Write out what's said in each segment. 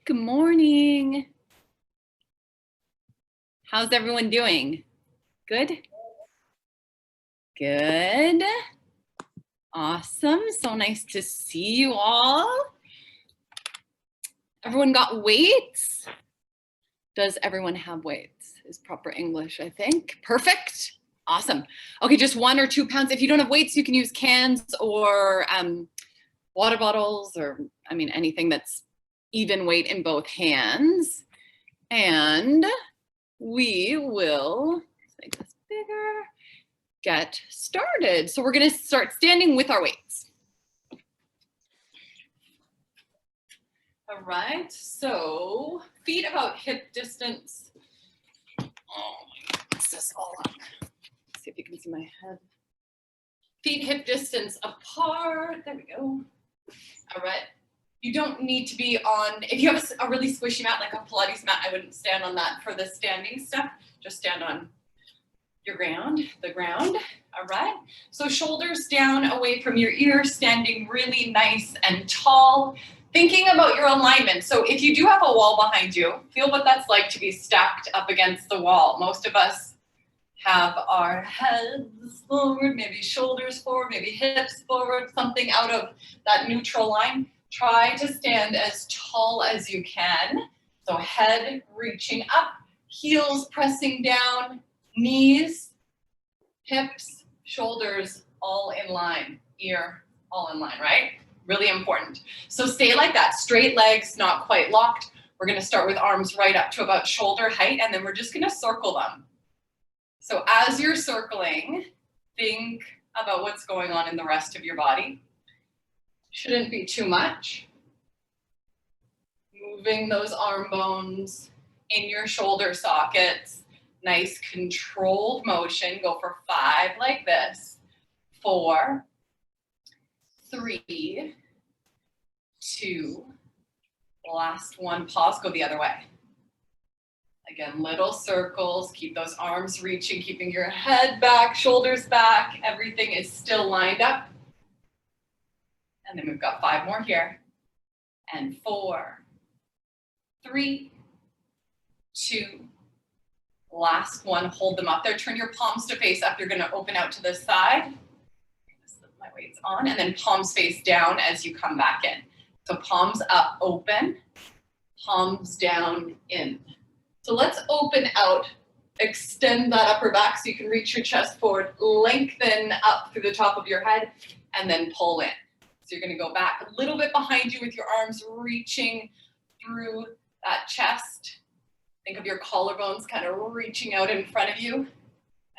Good morning. How's everyone doing? Good? Good. Awesome. So nice to see you all. Everyone got weights? Does everyone have weights? Is proper English, I think. Perfect. Awesome. Okay, just 1 or 2 pounds. If you don't have weights, you can use cans or water bottles or, anything that's even weight in both hands. And we will make this bigger, get started. So we're gonna start standing with our weights. All right, so feet about hip distance. Oh my goodness, this all up. Let's see if you can see my head. Feet hip distance apart, there we go. All right, you don't need to be on, if you have a really squishy mat, like a Pilates mat, I wouldn't stand on that for the standing stuff. Just stand on your ground, the ground. All right, so shoulders down away from your ears, standing really nice and tall, thinking about your alignment. So if you do have a wall behind you, feel what that's like to be stacked up against the wall. Most of us have our heads forward, maybe shoulders forward, maybe hips forward, something out of that neutral line. Try to stand as tall as you can. So head reaching up, heels pressing down, knees, hips, shoulders, all in line, ear, all in line, right? Really important. So stay like that, straight legs, not quite locked. We're gonna start with arms right up to about shoulder height, and then we're just gonna circle them. So as you're circling, think about what's going on in the rest of your body. Shouldn't be too much. Moving those arm bones in your shoulder sockets. Nice controlled motion. Go for 5 like this. 4, 3, 2, last one. Pause, go the other way. Again, little circles. Keep those arms reaching, keeping your head back, shoulders back. Everything is still lined up. And then we've got 5 more here. And 4, 3, 2, last one. Hold them up there. Turn your palms to face up. You're going to open out to the side. My weight's on. And then palms face down as you come back in. So palms up, open. Palms down, in. So let's open out. Extend that upper back so you can reach your chest forward. Lengthen up through the top of your head. And then pull in. So you're going to go back a little bit behind you with your arms reaching through that chest. Think of your collarbones kind of reaching out in front of you,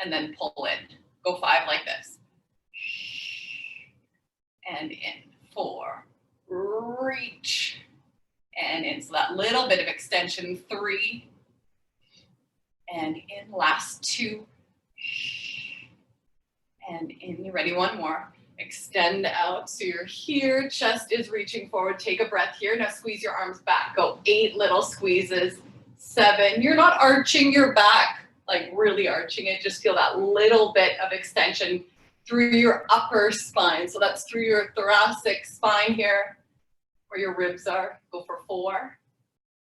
and then pull in. Go 5 like this. And in. 4, reach, and in. So that little bit of extension. 3, and in. Last 2, and in. You ready? One more. Extend out, so you're here, chest is reaching forward. Take a breath here. Now squeeze your arms back. Go 8 little squeezes. 7, you're not arching your back, like really arching it. Just feel that little bit of extension through your upper spine. So that's through your thoracic spine here, where your ribs are. Go for 4,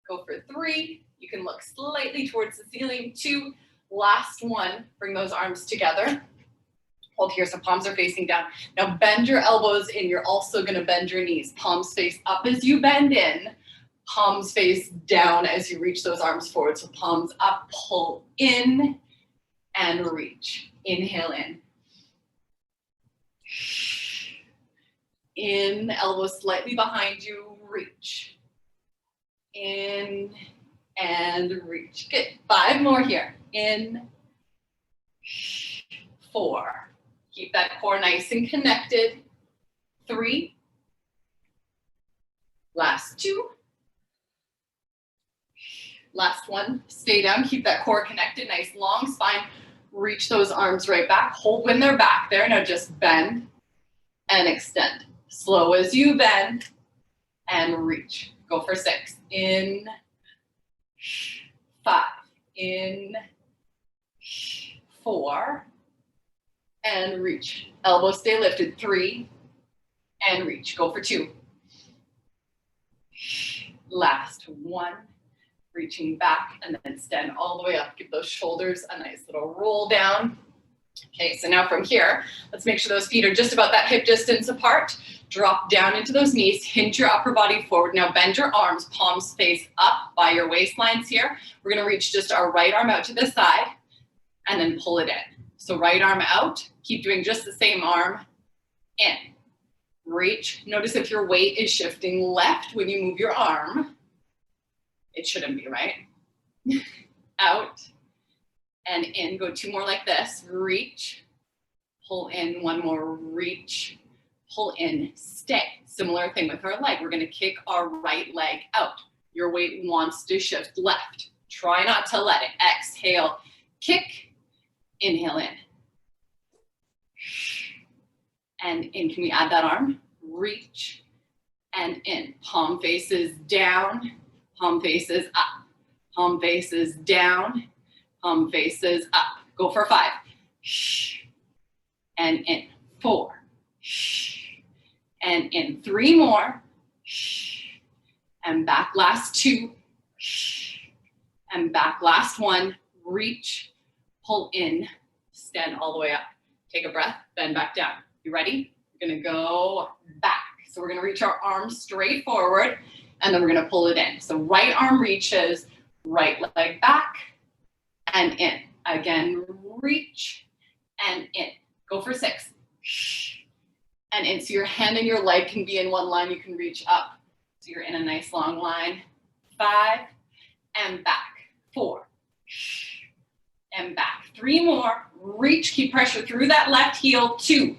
go for 3. You can look slightly towards the ceiling. 2, last one. Bring those arms together. Hold here, so palms are facing down. Now bend your elbows in. You're also gonna bend your knees. Palms face up as you bend in. Palms face down as you reach those arms forward. So palms up, pull in, and reach. Inhale in. In, elbows slightly behind you, reach. In, and reach. Good, 5 more here. In, 4. Keep that core nice and connected. 3. Last 2. Last one. Stay down. Keep that core connected. Nice long spine. Reach those arms right back. Hold when they're back there. Now just bend and extend. Slow as you bend and reach. Go for 6. In. 5. In. 4. And reach. Elbows stay lifted. 3. And reach. Go for 2. Last one. Reaching back and then stand all the way up. Give those shoulders a nice little roll down. Okay, so now from here, let's make sure those feet are just about that hip distance apart. Drop down into those knees, hinge your upper body forward. Now bend your arms, palms face up by your waistlines here. We're gonna reach just our right arm out to the side and then pull it in. So right arm out, keep doing just the same arm, in, reach. Notice if your weight is shifting left when you move your arm. It shouldn't be, right? Out and in, go two more like this, reach, pull in, one more, reach, pull in, stay. Similar thing with our leg. We're gonna kick our right leg out. Your weight wants to shift left. Try not to let it. Exhale, kick, inhale in. And in, can we add that arm? Reach and in. Palm faces down, palm faces up. Palm faces down, palm faces up. Go for 5. And in, 4. And in, 3 more. And back, last 2. And back, last 1. Reach, pull in, stand all the way up. Take a breath, bend back down. You ready? We're gonna go back. So we're gonna reach our arms straight forward and then we're gonna pull it in. So right arm reaches, right leg back and in. Again, reach and in. Go for 6. And in, so your hand and your leg can be in one line, you can reach up. So you're in a nice long line. 5 and back, 4 and back. 3 more, reach, keep pressure through that left heel, 2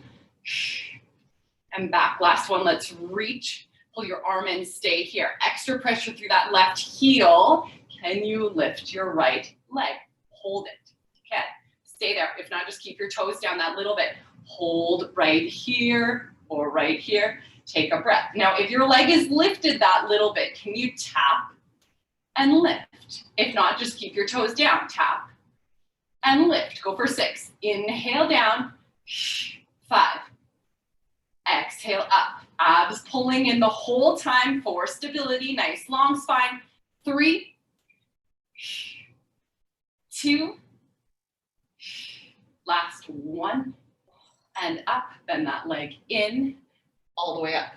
and back. Last one, let's reach, pull your arm in, stay here. Extra pressure through that left heel. Can you lift your right leg? Hold it. Okay, stay there. If not, just keep your toes down that little bit. Hold right here or right here. Take a breath. Now, if your leg is lifted that little bit, can you tap and lift? If not, just keep your toes down. Tap and lift. Go for 6. Inhale down. 5. Exhale up. Abs pulling in the whole time for stability. Nice long spine. 3, 2, last 1, and up. Bend that leg in, all the way up.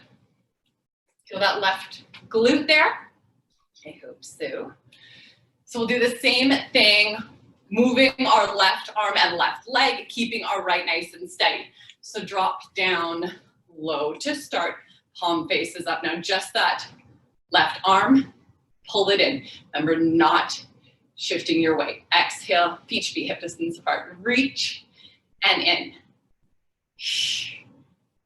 Feel that left glute there? I hope so. So we'll do the same thing, moving our left arm and left leg, keeping our right nice and steady. So drop down low to start, palm faces up. Now just that left arm, pull it in. Remember, not shifting your weight. Exhale, feet should be hip distance apart. Reach and in.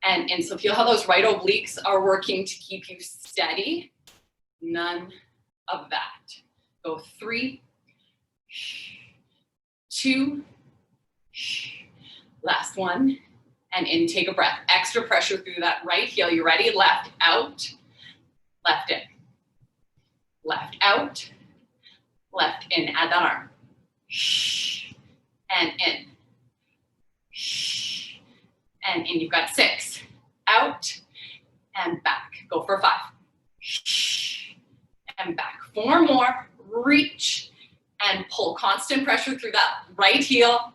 And in. So feel how those right obliques are working to keep you steady. None of that. Go 3, 2, last 1, and in. Take a breath. Extra pressure through that right heel. You ready? Left out, left in. Left out, left in. Add that arm. And in. And in. You've got 6. Out and back. Go for 5. And back. 4 more. Reach and pull. Constant pressure through that right heel.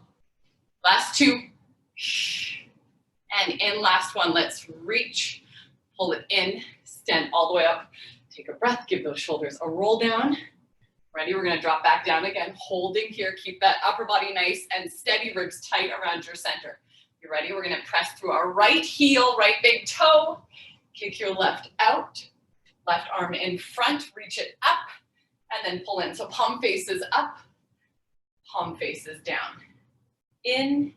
Last 2. And in. Last 1. Let's reach. Pull it in. Stand all the way up. Take a breath. Give those shoulders a roll down. Ready? We're going to drop back down again. Holding here. Keep that upper body nice and steady. Ribs tight around your center. You ready? We're going to press through our right heel, right big toe. Kick your left out. Left arm in front. Reach it up. And then pull in. So palm faces up. Palm faces down. In.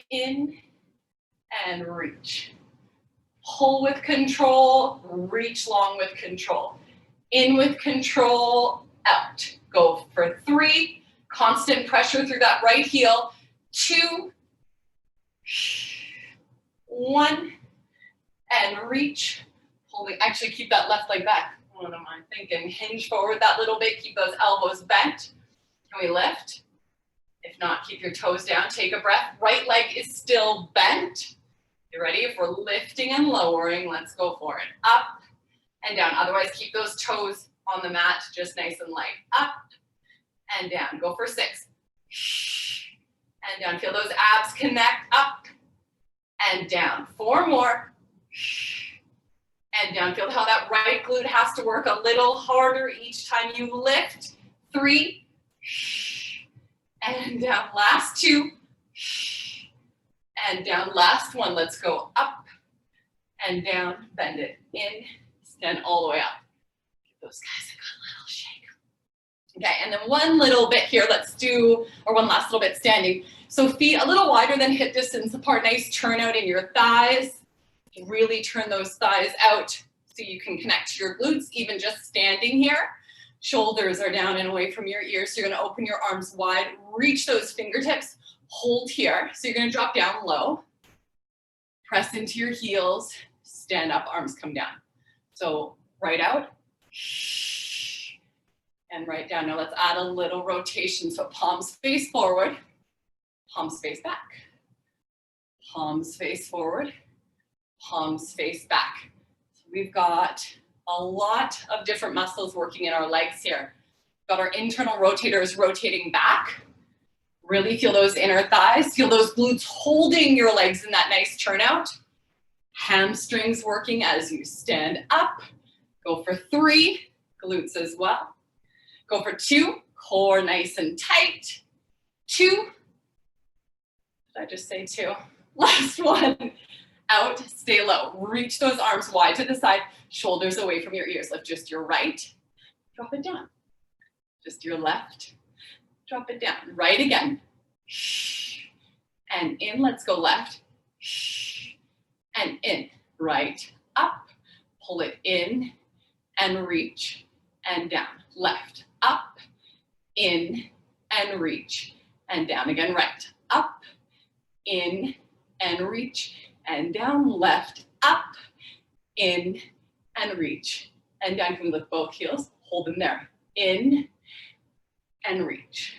In. And reach. Pull with control. Reach long with control. In with control. Out. Go for 3. Constant pressure through that right heel. 2, 1, and reach. Pulling, actually keep that left leg back. What am I thinking? Hinge forward that little bit. Keep those elbows bent. Can we lift? If not, keep your toes down. Take a breath. Right leg is still bent. You ready? If we're lifting and lowering, let's go for it. Up and down. Otherwise, keep those toes on the mat just nice and light. Up and down. Go for 6. And down. Feel those abs connect. Up and down. 4 more. And down. Feel how that right glute has to work a little harder each time you lift. 3. And down. Last 2. And down. Last 1. Let's go up and down. Bend it in. Stand all the way up. Give those guys a good little shake. Okay, and then one little bit here. Let's do, or one last little bit standing. So feet a little wider than hip distance apart. Nice turnout in your thighs. Really turn those thighs out so you can connect to your glutes, even just standing here. Shoulders are down and away from your ears. So you're gonna open your arms wide, reach those fingertips, hold here. So you're gonna drop down low, press into your heels, stand up, arms come down. So right out and right down. Now let's add a little rotation. So palms face forward, palms face back, palms face forward, palms face back. So we've got a lot of different muscles working in our legs here. We've got our internal rotators rotating back. Really feel those inner thighs. Feel those glutes holding your legs in that nice turnout. Hamstrings working as you stand up. Go for 3, glutes as well. Go for 2, core nice and tight. 2. Did I just say 2? Last 1. Out, stay low. Reach those arms wide to the side, shoulders away from your ears. Lift just your right, drop it down. Just your left, drop it down. Right again. And in, let's go left. And in, right, up, pull it in and reach and down. Left, up, in and reach and down. Again, right, up, in and reach and down. Left, up, in and reach and down. Can we lift both heels? Hold them there. In and reach.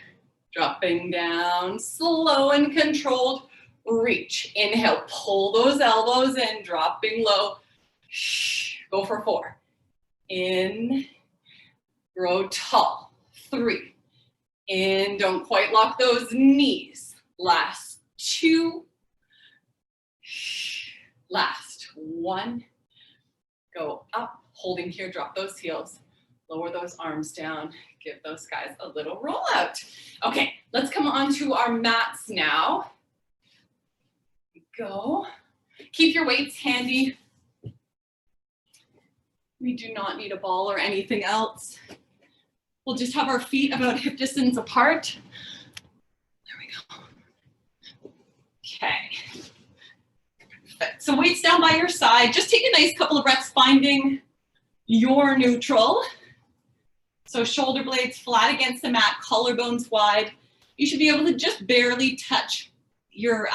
Dropping down, slow and controlled. Reach, inhale, pull those elbows in, dropping low. Go for 4. In, grow tall. 3. In, don't quite lock those knees. Last 2. Last 1. Go up, holding here, drop those heels. Lower those arms down. Give those guys a little roll out. Okay, let's come on to our mats now. Go. Keep your weights handy. We do not need a ball or anything else. We'll just have our feet about hip distance apart. There we go. Okay. Perfect. So weights down by your side. Just take a nice couple of breaths, finding your neutral. So shoulder blades flat against the mat, collarbones wide. You should be able to just barely touch your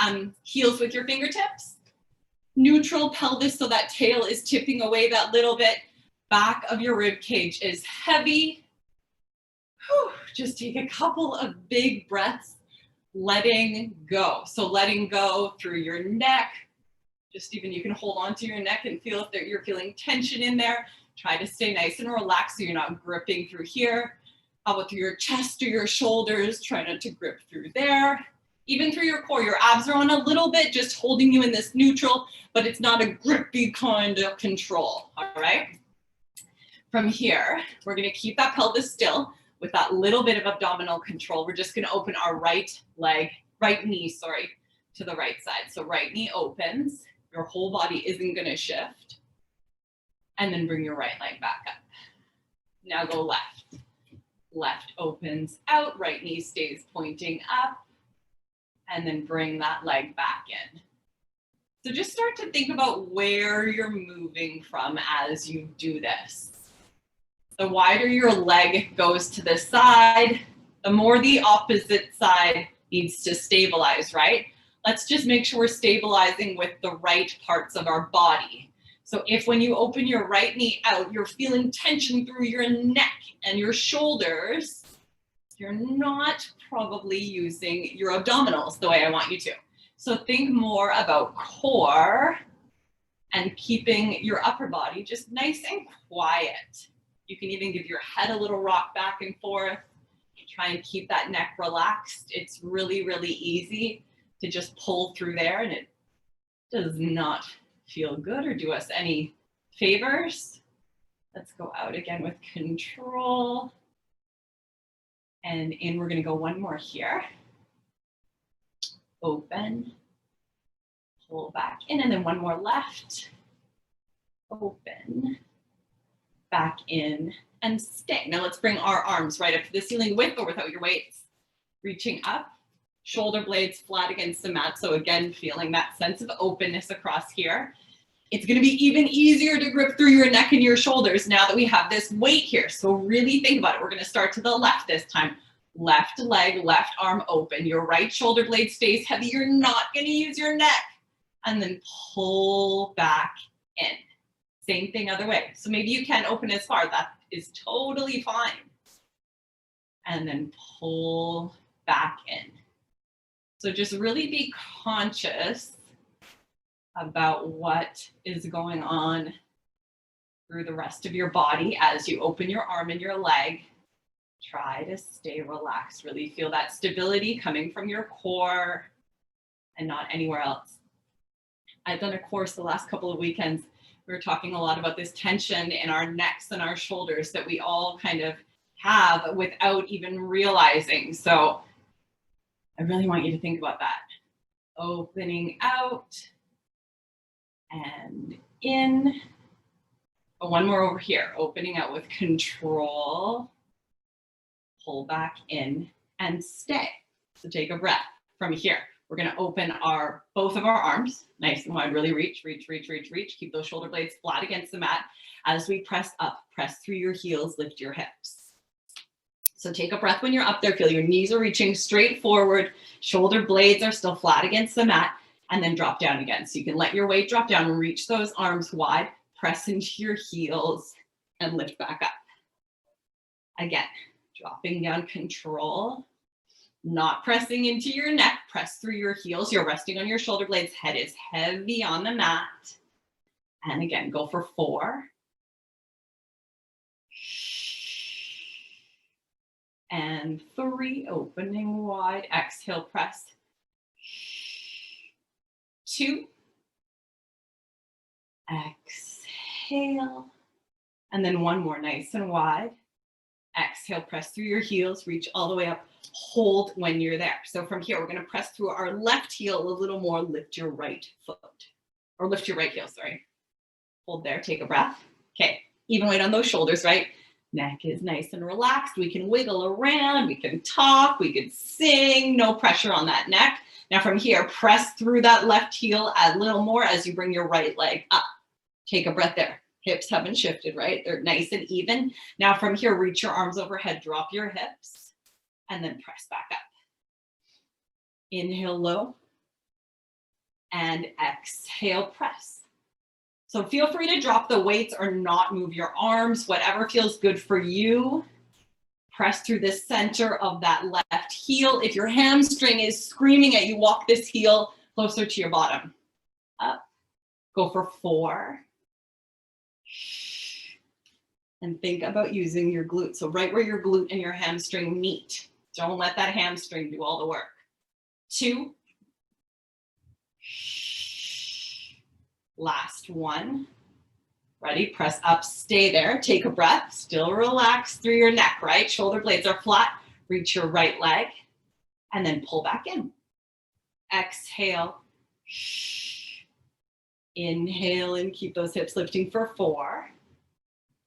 heels with your fingertips. Neutral pelvis, so that tail is tipping away that little bit. Back of your rib cage is heavy. Whew. Just take a couple of big breaths, letting go. So letting go through your neck. Just even you can hold on to your neck and feel if you're feeling tension in there. Try to stay nice and relaxed so you're not gripping through here. How about through your chest or your shoulders? Try not to grip through there. Even through your core, your abs are on a little bit, just holding you in this neutral, but it's not a grippy kind of control, all right? From here, we're gonna keep that pelvis still with that little bit of abdominal control. We're just gonna open our right knee, to the right side. So right knee opens, your whole body isn't gonna shift. And then bring your right leg back up. Now go left. Left opens out, right knee stays pointing up. And then bring that leg back in. So just start to think about where you're moving from as you do this. The wider your leg goes to the side, the more the opposite side needs to stabilize, right? Let's just make sure we're stabilizing with the right parts of our body. So if when you open your right knee out, you're feeling tension through your neck and your shoulders, you're not probably using your abdominals the way I want you to. So think more about core and keeping your upper body just nice and quiet. You can even give your head a little rock back and forth. Try and keep that neck relaxed. It's really, really easy to just pull through there, and it does not feel good or do us any favors. Let's go out again with control. And in, we're gonna go one more here. Open, pull back in, and then one more left. Open, back in, and stay. Now let's bring our arms right up to the ceiling with or without your weights. Reaching up, shoulder blades flat against the mat. So again, feeling that sense of openness across here. It's gonna be even easier to grip through your neck and your shoulders now that we have this weight here. So really think about it. We're gonna start to the left this time. Left leg, left arm open. Your right shoulder blade stays heavy. You're not gonna use your neck. And then pull back in. Same thing other way. So maybe you can't open as far. That is totally fine. And then pull back in. So just really be conscious about what is going on through the rest of your body as you open your arm and your leg. Try to stay relaxed. Really feel that stability coming from your core and not anywhere else. I've done a course the last couple of weekends. We were talking a lot about this tension in our necks and our shoulders that we all kind of have without even realizing. So I really want you to think about that. Opening out and in. Oh, one more over here. Opening out with control. Pull back in and stay. So take a breath from here. We're going to open both of our arms nice and wide. Really reach, reach, reach, reach, reach. Keep those shoulder blades flat against the mat. As we press up, press through your heels, lift your hips. So take a breath when you're up there. Feel your knees are reaching straight forward. Shoulder blades are still flat against the mat. And then drop down again. So you can let your weight drop down and reach those arms wide. Press into your heels and lift back up. Again, dropping down, control. Not pressing into your neck, press through your heels. You're resting on your shoulder blades. Head is heavy on the mat. And again, go for 4. And 3, opening wide. Exhale, press. 2. Exhale. And then one more, nice and wide. Exhale, press through your heels, reach all the way up. Hold when you're there. So from here, we're going to press through our left heel a little more. Lift your right foot, or lift your right heel, sorry. Hold there, take a breath. Okay, even weight on those shoulders, right? Neck is nice and relaxed. We can wiggle around, we can talk, we can sing, no pressure on that neck. Now from here, press through that left heel a little more as you bring your right leg up. Take a breath there. Hips haven't shifted, right? They're nice and even. Now from here, reach your arms overhead, drop your hips. And then press back up. Inhale low and exhale, press. So feel free to drop the weights or not move your arms, whatever feels good for you. Press through the center of that left heel. If your hamstring is screaming at you, walk this heel closer to your bottom. Up, go for 4. And think about using your glute. So right where your glute and your hamstring meet. Don't let that hamstring do all the work. 2. Last one. Ready? Press up, stay there. Take a breath. Still relax through your neck, right? Shoulder blades are flat. Reach your right leg and then pull back in. Exhale. Inhale and keep those hips lifting for 4.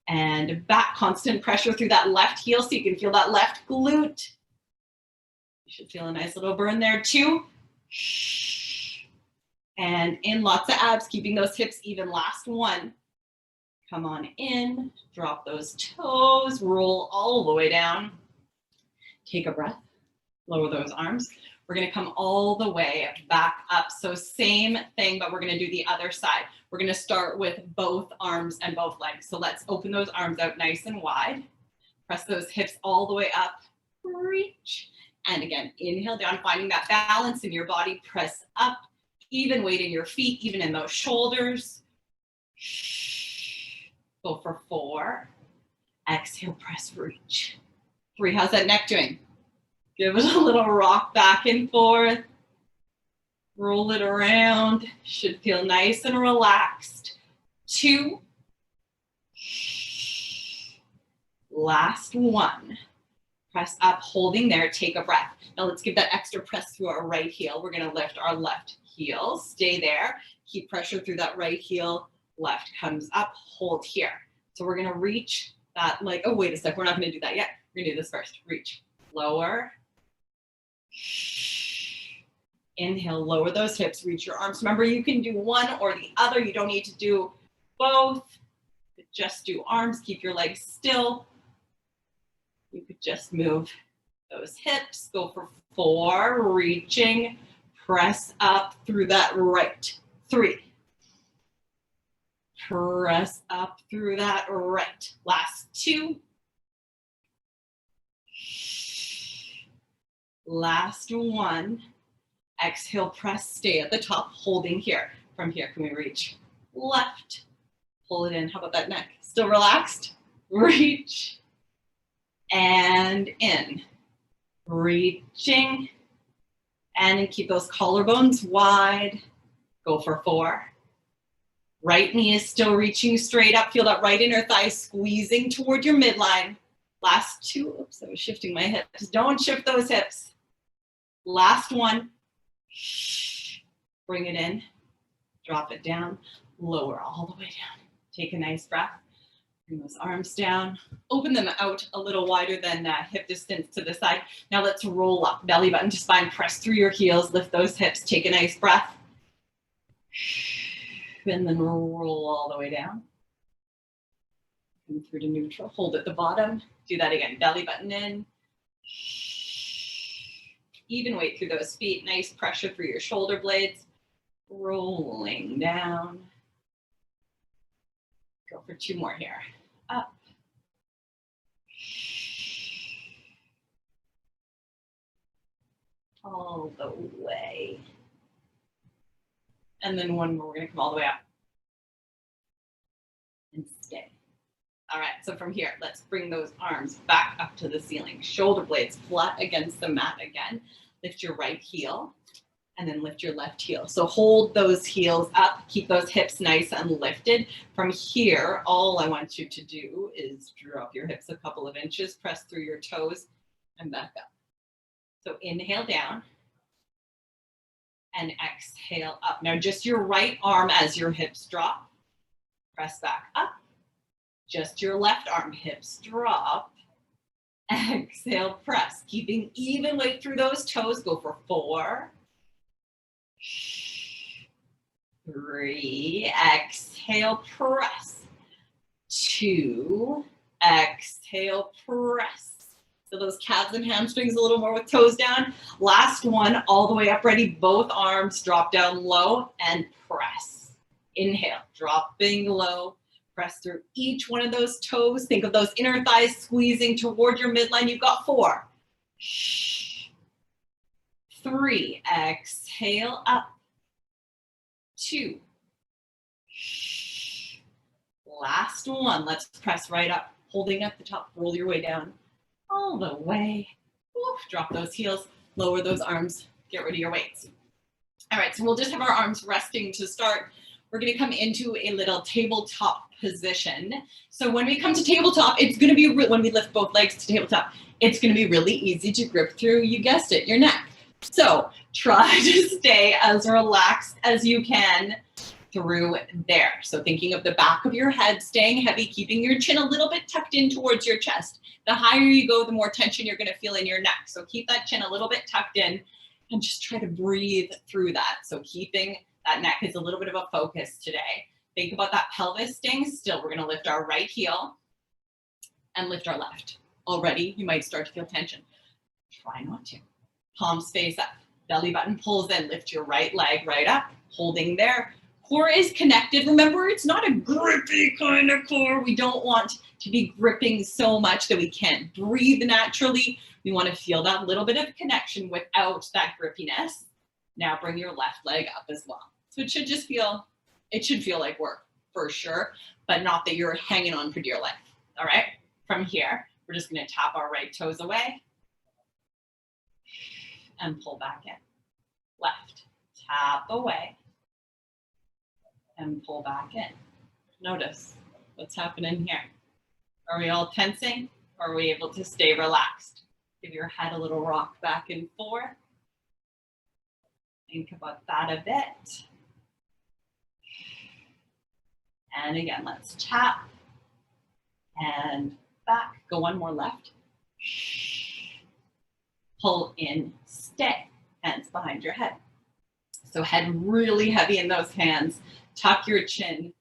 And back, constant pressure through that left heel so you can feel that left glute. You should feel a nice little burn there. 2. And in, lots of abs, keeping those hips even. Last 1. Come on in, drop those toes, roll all the way down. Take a breath, lower those arms. We're gonna come all the way back up. So same thing, but we're gonna do the other side. We're gonna start with both arms and both legs. So let's open those arms out nice and wide. Press those hips all the way up, reach. And again, inhale down, finding that balance in your body, press up, even weight in your feet, even in those shoulders. Go for 4. Exhale, press, reach. 3, how's that neck doing? Give it a little rock back and forth. Roll it around. Should feel nice and relaxed. 2. Last 1. Press up, holding there, take a breath. Now let's give that extra press through our right heel. We're gonna lift our left heel, stay there. Keep pressure through that right heel. Left comes up, hold here. So we're gonna reach that leg. Oh, wait a sec, we're not gonna do that yet. We're gonna do this first. Reach, lower. Inhale, lower those hips, reach your arms. Remember, you can do one or the other. You don't need to do both. Just do arms, keep your legs still. You could just move those hips. Go for 4, reaching, press up through that right. 3. Press up through that right. Last 2. Last 1. Exhale, press, stay at the top, holding here. From here, can we reach left? Pull it in. How about that neck? Still relaxed? Reach. And in. Reaching. And keep those collarbones wide. Go for 4. Right knee is still reaching straight up. Feel that right inner thigh squeezing toward your midline. Last 2. Oops, I was shifting my hips. Don't shift those hips. Last 1. Bring it in. Drop it down. Lower all the way down. Take a nice breath. Bring those arms down. Open them out a little wider than hip distance to the side. Now let's roll up. Belly button to spine. Press through your heels. Lift those hips. Take a nice breath. And then roll all the way down. Come through to neutral. Hold at the bottom. Do that again. Belly button in. Even weight through those feet. Nice pressure through your shoulder blades. Rolling down. Go for 2 more here. Up. All the way. And then 1 more, we're gonna come all the way up. And stay. All right, so from here, let's bring those arms back up to the ceiling. Shoulder blades flat against the mat again. Lift your right heel. And then lift your left heel. So hold those heels up, keep those hips nice and lifted. From here, all I want you to do is drop your hips a couple of inches, press through your toes, and back up. So inhale down, and exhale up. Now just your right arm as your hips drop, press back up. Just your left arm, hips drop, exhale, press. Keeping even weight through those toes, go for 4. 3, exhale, press. 2, exhale, press. So those calves and hamstrings a little more with toes down. Last 1, all the way up, ready. Both arms drop down low and press. Inhale, dropping low. Press through each one of those toes. Think of those inner thighs squeezing toward your midline. You've got 4. 3, exhale up. 2. Last 1, let's press right up, holding at the top, roll your way down, all the way. Oof, drop those heels, lower those arms, get rid of your weights. All right, so we'll just have our arms resting to start. We're gonna come into a little tabletop position. So when we come to tabletop, it's gonna be, when we lift both legs to tabletop, it's gonna be really easy to grip through, you guessed it, your neck. So try to stay as relaxed as you can through there. So thinking of the back of your head, staying heavy, keeping your chin a little bit tucked in towards your chest. The higher you go, the more tension you're gonna feel in your neck. So keep that chin a little bit tucked in and just try to breathe through that. So keeping that neck is a little bit of a focus today. Think about that pelvis staying still. We're gonna lift our right heel and lift our left. Already, you might start to feel tension. Try not to. Palms face up, belly button pulls in, lift your right leg right up, holding there. Core is connected. Remember, it's not a grippy kind of core. We don't want to be gripping so much that we can't breathe naturally. We want to feel that little bit of connection without that grippiness. Now bring your left leg up as well. So it should just feel, it should feel like work. for sure, but not that you're hanging on for dear life. All right, from here, we're just gonna tap our right toes away and pull back in. Left, tap away and pull back in. Notice what's happening here. Are we all tensing or are we able to stay relaxed? Give your head a little rock back and forth. Think about that a bit. And again, let's tap and back. Go one more left. Pull in, stay. Hands behind your head. So head really heavy in those hands. Tuck your chin,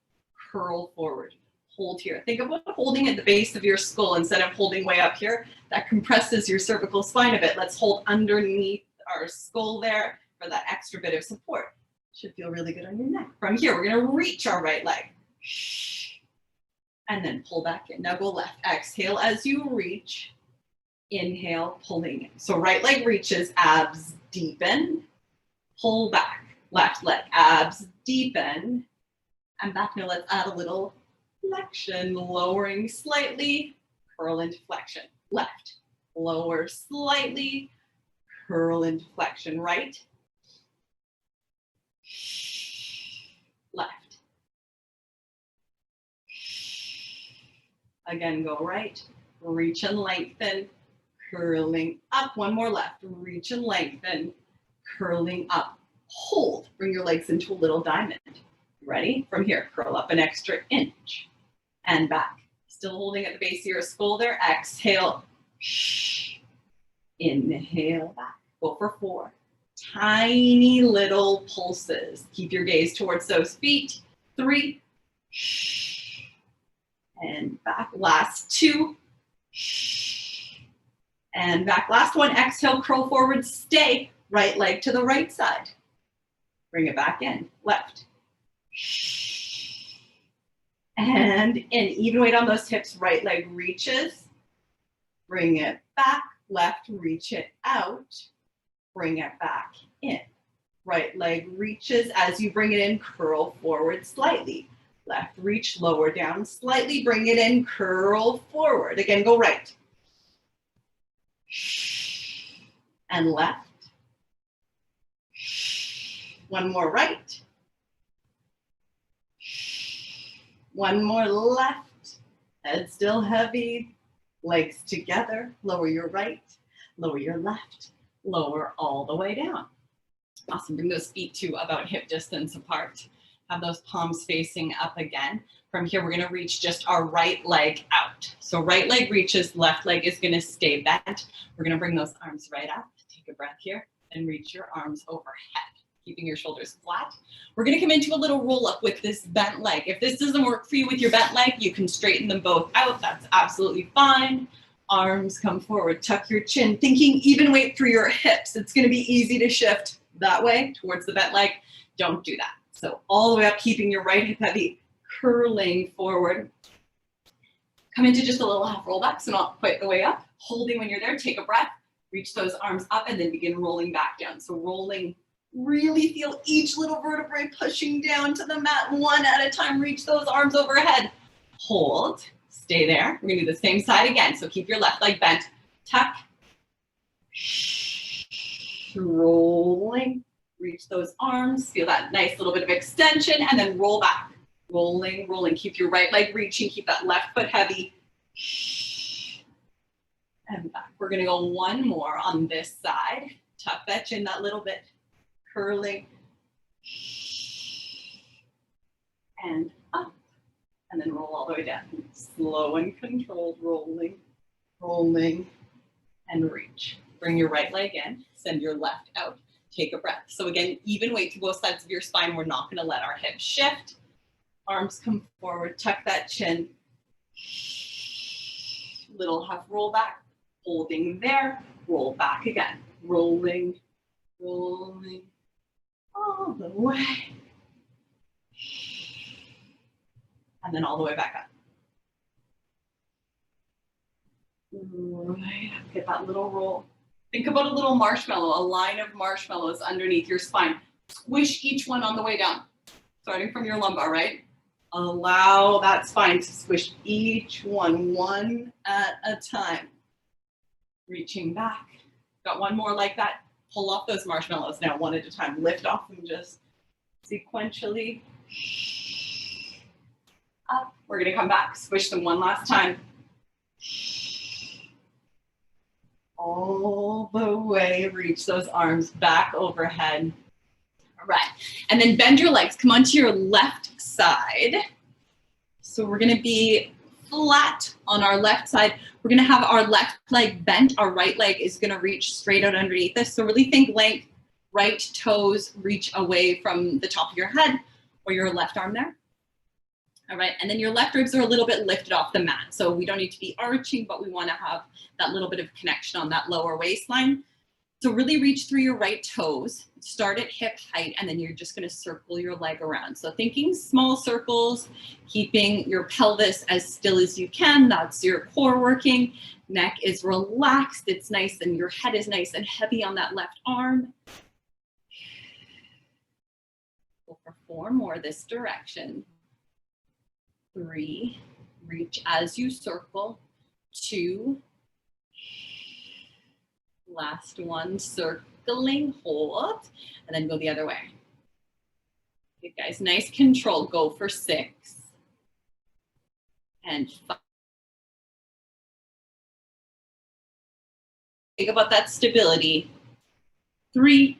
curl forward. Hold here. Think about holding at the base of your skull instead of holding way up here. That compresses your cervical spine a bit. Let's hold underneath our skull there for that extra bit of support. Should feel really good on your neck. From here, we're gonna reach our right leg. And then pull back in. Now go left. Exhale as you reach. Inhale, pulling in. So right leg reaches, abs deepen. Pull back. Left leg, abs deepen. And back. Now let's add a little flexion, lowering slightly, curl into flexion. Left, lower slightly, curl into flexion. Right, left. Again, go right, reach and lengthen, curling up. One more left, reach and lengthen, curling up. Hold, bring your legs into a little diamond. Ready? From here, curl up an extra inch and back. Still holding at the base of your skull there. Exhale. Inhale back. Go for 4. Tiny little pulses. Keep your gaze towards those feet. 3. And back. Last 2. And back. Last one. Exhale, curl forward, stay. Right leg to the right side. Bring it back in. Left. And in. Even weight on those hips. Right leg reaches. Bring it back. Left, reach it out. Bring it back in. Right leg reaches. As you bring it in, curl forward slightly. Left, reach, lower down slightly. Bring it in, curl forward. Again, go right. And left. One more right. One more left. Head still heavy. Legs together. Lower your right. Lower your left. Lower all the way down. Awesome. Bring those feet to about hip distance apart. Have those palms facing up again. From here, we're going to reach just our right leg out. So right leg reaches, left leg is going to stay bent. We're going to bring those arms right up. Take a breath here and reach your arms overhead, keeping your shoulders flat. We're going to come into a little roll up with this bent leg. If this doesn't work for you with your bent leg, you can straighten them both out. That's absolutely fine. Arms come forward, tuck your chin, thinking even weight through your hips. It's going to be easy to shift that way towards the bent leg. Don't do that. So all the way up, keeping your right hip heavy, curling forward. Come into just a little half roll back, so not quite the way up. Holding when you're there, take a breath, reach those arms up, and then begin rolling back down. So rolling, really feel each little vertebrae pushing down to the mat one at a time. Reach those arms overhead. Hold, stay there. We're gonna do the same side again. So keep your left leg bent, tuck, rolling. Reach those arms, feel that nice little bit of extension, and then roll back. Rolling, rolling. Keep your right leg reaching, keep that left foot heavy. And back. We're gonna go one more on this side. Tuck that chin that little bit. Curling. And up. And then roll all the way down. Slow and controlled, rolling, rolling, and reach. Bring your right leg in, send your left out. Take a breath. So again, even weight to both sides of your spine. We're not going to let our hips shift. Arms come forward, tuck that chin. Little half roll back, holding there, roll back again. Rolling, rolling, all the way. And then all the way back up. Right up, get that little roll. Think about a little marshmallow, a line of marshmallows underneath your spine. Squish each one on the way down, starting from your lumbar, right? Allow that spine to squish each one at a time. Reaching back. Got one more like that. Pull off those marshmallows now, one at a time. Lift off them just sequentially. Up. We're gonna come back, squish them one last time. All the way, reach those arms back overhead. All right, and then bend your legs. Come onto your left side. So we're gonna be flat on our left side. We're gonna have our left leg bent. Our right leg is gonna reach straight out underneath us. So really think length, right toes reach away from the top of your head or your left arm there. All right, and then your left ribs are a little bit lifted off the mat. So we don't need to be arching, but we wanna have that little bit of connection on that lower waistline. So really reach through your right toes, start at hip height, and then you're just gonna circle your leg around. So thinking small circles, keeping your pelvis as still as you can. That's your core working. Neck is relaxed, it's nice, and your head is nice and heavy on that left arm. Go for 4 more this direction. 3, reach as you circle. 2, last one, circling, hold, and then go the other way. Okay, guys, nice control. Go for 6 and 5. Think about that stability. 3,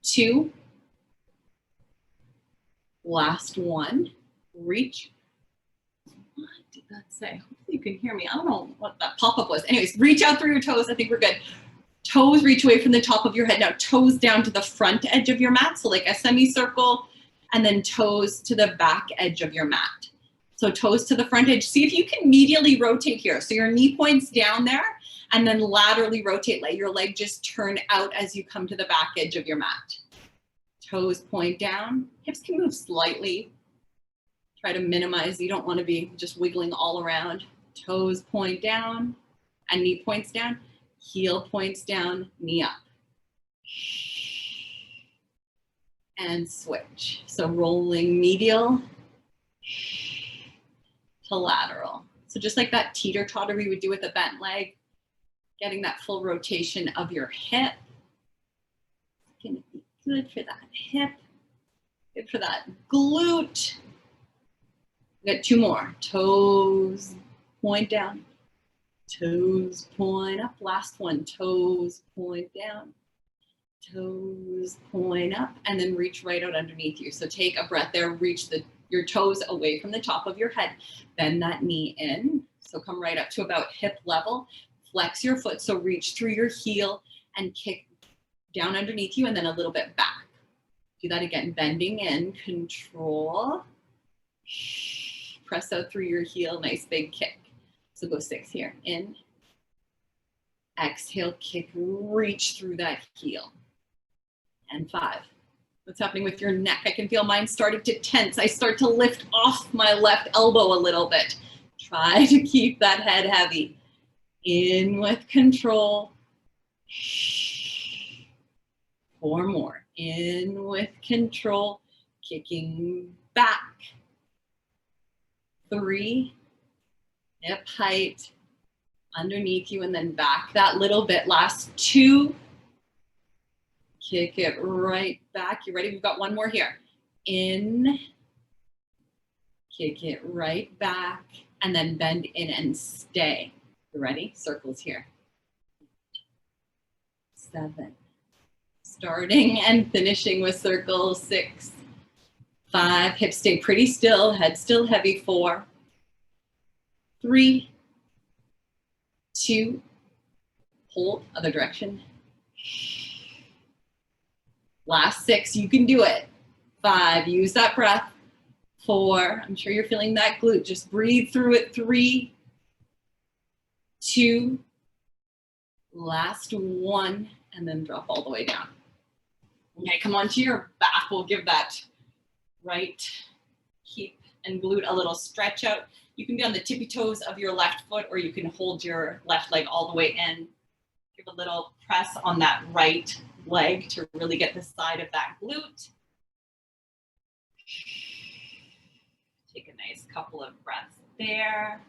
2, last one, reach. What did that say? Hopefully you can hear me. I don't know what that pop-up was. Anyways, reach out through your toes. I think we're good. Toes reach away from the top of your head. Now toes down to the front edge of your mat. So like a semicircle, and then toes to the back edge of your mat. So toes to the front edge. See if you can medially rotate here. So your knee points down there, and then laterally rotate. Let your leg just turn out as you come to the back edge of your mat. Toes point down. Hips can move slightly. Try to minimize. You don't want to be just wiggling all around. Toes point down and knee points down. Heel points down, knee up. And switch. So rolling medial to lateral. So just like that teeter-totter we would do with a bent leg, getting that full rotation of your hip. It's gonna be good for that hip, good for that glute. We got 2 more. Toes point down, toes point up. Last one, toes point down, toes point up, and then reach right out underneath you. So take a breath there, reach your toes away from the top of your head. Bend that knee in. So come right up to about hip level. Flex your foot, so reach through your heel and kick down underneath you and then a little bit back. Do that again, bending in, control. Press out through your heel, nice big kick. So go 6 here, in. Exhale, kick, reach through that heel. And 5. What's happening with your neck? I can feel mine starting to tense. I start to lift off my left elbow a little bit. Try to keep that head heavy. In with control. 4 more. In with control. Kicking back. 3. Hip height. Underneath you and then back that little bit. Last 2. Kick it right back. You ready? We've got 1 more here. In. Kick it right back. And then bend in and stay. You ready? Circles here. 7. Starting and finishing with circles. 6. 5. Hips stay pretty still. Head still heavy. 4. 3. 2. Hold. Other direction. Last 6. You can do it. 5. Use that breath. 4. I'm sure you're feeling that glute. Just breathe through it. 3. 2, last 1, and then drop all the way down. Okay, come onto your back. We'll give that right hip and glute a little stretch out. You can be on the tippy toes of your left foot, or you can hold your left leg all the way in. Give a little press on that right leg to really get the side of that glute. Take a nice couple of breaths there.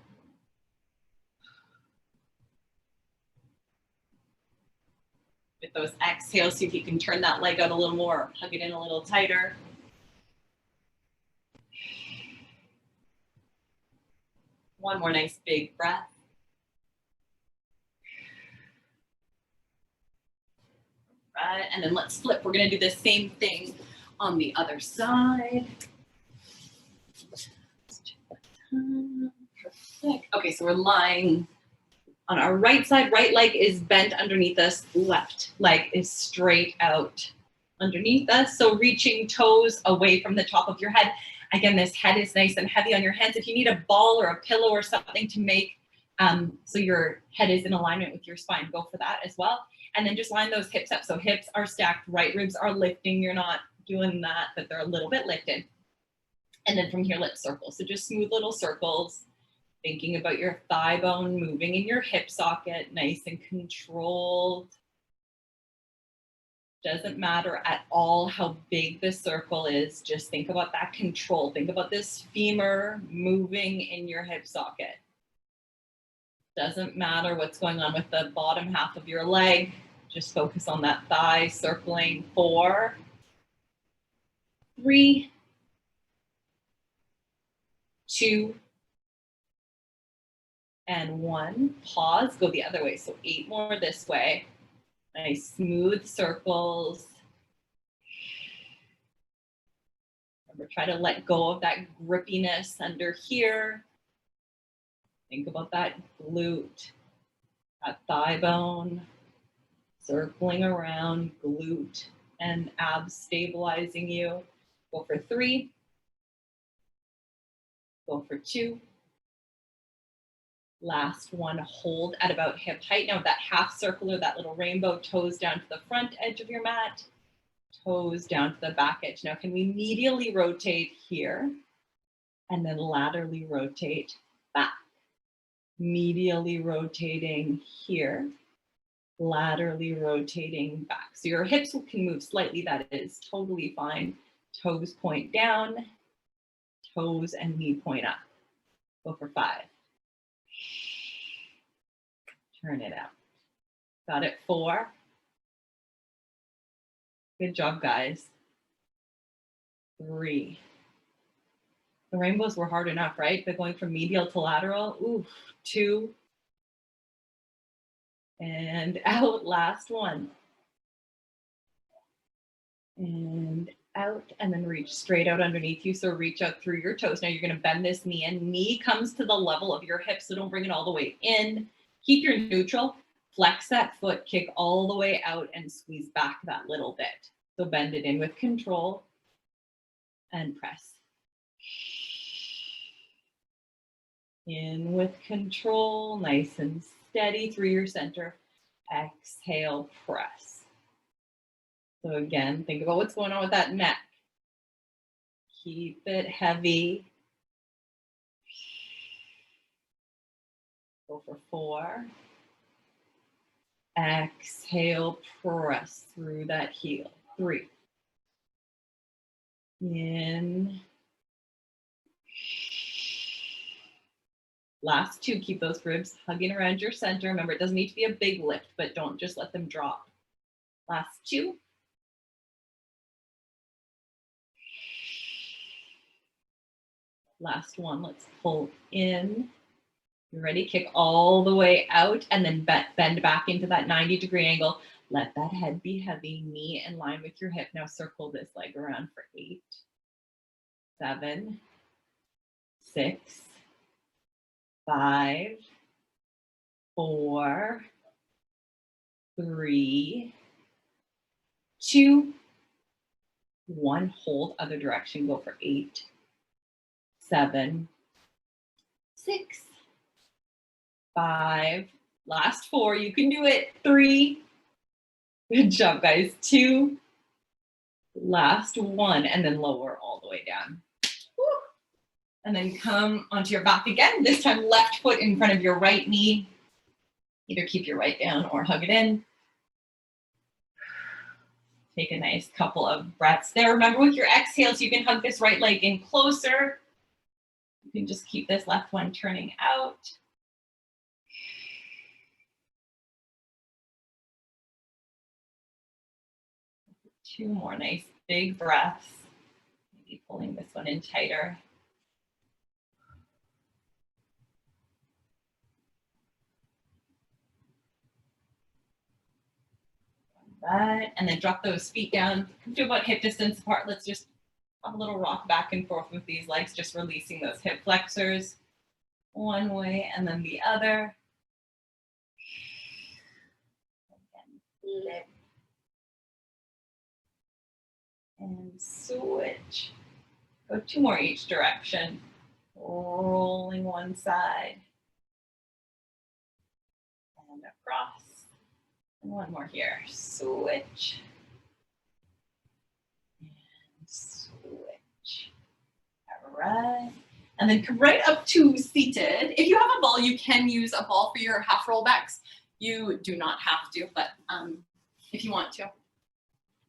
With those exhales, see if you can turn that leg out a little more, hug it in a little tighter. One more nice big breath. Right, and then let's flip. We're gonna do the same thing on the other side. Perfect. Okay, so we're lying on our right side. Right leg is bent underneath us. Left leg is straight out underneath us. So reaching toes away from the top of your head. Again, this head is nice and heavy on your hands. If you need a ball or a pillow or something to make so your head is in alignment with your spine, go for that as well. And then just line those hips up. So hips are stacked, right ribs are lifting. You're not doing that, but they're a little bit lifted. And then from here, let's circle. So just smooth little circles, thinking about your thigh bone moving in your hip socket, nice and controlled. Doesn't matter at all how big the circle is. Just think about that control. Think about this femur moving in your hip socket. Doesn't matter what's going on with the bottom half of your leg. Just focus on that thigh circling. 4, 3, 2, and 1. Pause, go the other way. So 8 more this way. Nice smooth circles. Remember, try to let go of that grippiness under here. Think about that glute, that thigh bone, circling around, glute and abs stabilizing you. Go for 3. Go for 2. Last one, hold at about hip height. Now that half circle or that little rainbow, toes down to the front edge of your mat, toes down to the back edge. Now can we medially rotate here and then laterally rotate back? Medially rotating here, laterally rotating back. So your hips can move slightly, that is totally fine. Toes point down, toes and knee point up. Go for 5. Turn it out. Got it? 4. Good job, guys. 3. The rainbows were hard enough, right? But going from medial to lateral, ooh, 2. And out, last one. And out, and then reach straight out underneath you. So reach out through your toes. Now you're gonna bend this knee in. Knee comes to the level of your hip, so don't bring it all the way in. Keep your neutral, flex that foot, kick all the way out and squeeze back that little bit. So bend it in with control and press. In with control, nice and steady through your center. Exhale, press. So again, think about what's going on with that neck. Keep it heavy. Go for 4. Exhale, press through that heel. 3. In. Last 2, keep those ribs hugging around your center. Remember, it doesn't need to be a big lift, but don't just let them drop. Last 2. Last one, let's pull in. You ready? Kick all the way out and then bend back into that 90-degree angle. Let that head be heavy, knee in line with your hip. Now circle this leg around for 8, 7, 6, 5, 4, 3, 2, 1. Hold other direction. Go for 8, 7, 6, 5. Last 4. You can do it. 3. Good job, guys. 2. Last 1, and then lower all the way down. Woo. And then come onto your back again. This time, left foot in front of your right knee. Either keep your right down or hug it in. Take a nice couple of breaths there. Remember, with your exhales, you can hug this right leg in closer. You can just keep this left one turning out. Two more nice big breaths. Maybe pulling this one in tighter. Right, and then drop those feet down. Come to about hip distance apart. Let's just have a little rock back and forth with these legs, just releasing those hip flexors. One way and then the other. Again, and switch. Go two more each direction. Rolling one side. And across. And one more here. Switch. And switch. All right. And then come right up to seated. If you have a ball, you can use a ball for your half rollbacks. You do not have to, but if you want to.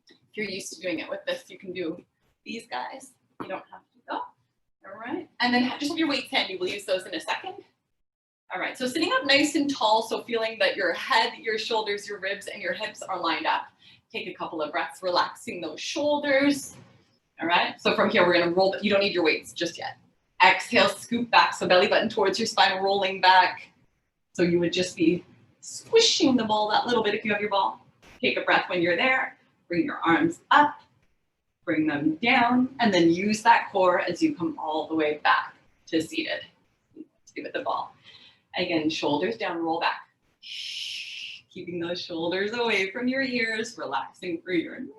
If you're used to doing it with this, you can do these guys. You don't have to go. All right. And then just have your weights handy. We'll use those in a second. All right. So sitting up nice and tall, so feeling that your head, your shoulders, your ribs, and your hips are lined up. Take a couple of breaths, relaxing those shoulders. All right. So from here, we're going to roll. You don't need your weights just yet. Exhale, scoop back. So belly button towards your spine, rolling back. So you would just be squishing the ball that little bit if you have your ball. Take a breath when you're there. Bring your arms up. Bring them down. And then use that core as you come all the way back to seated. See with the ball. Again, shoulders down, roll back. Keeping those shoulders away from your ears, relaxing through your neck.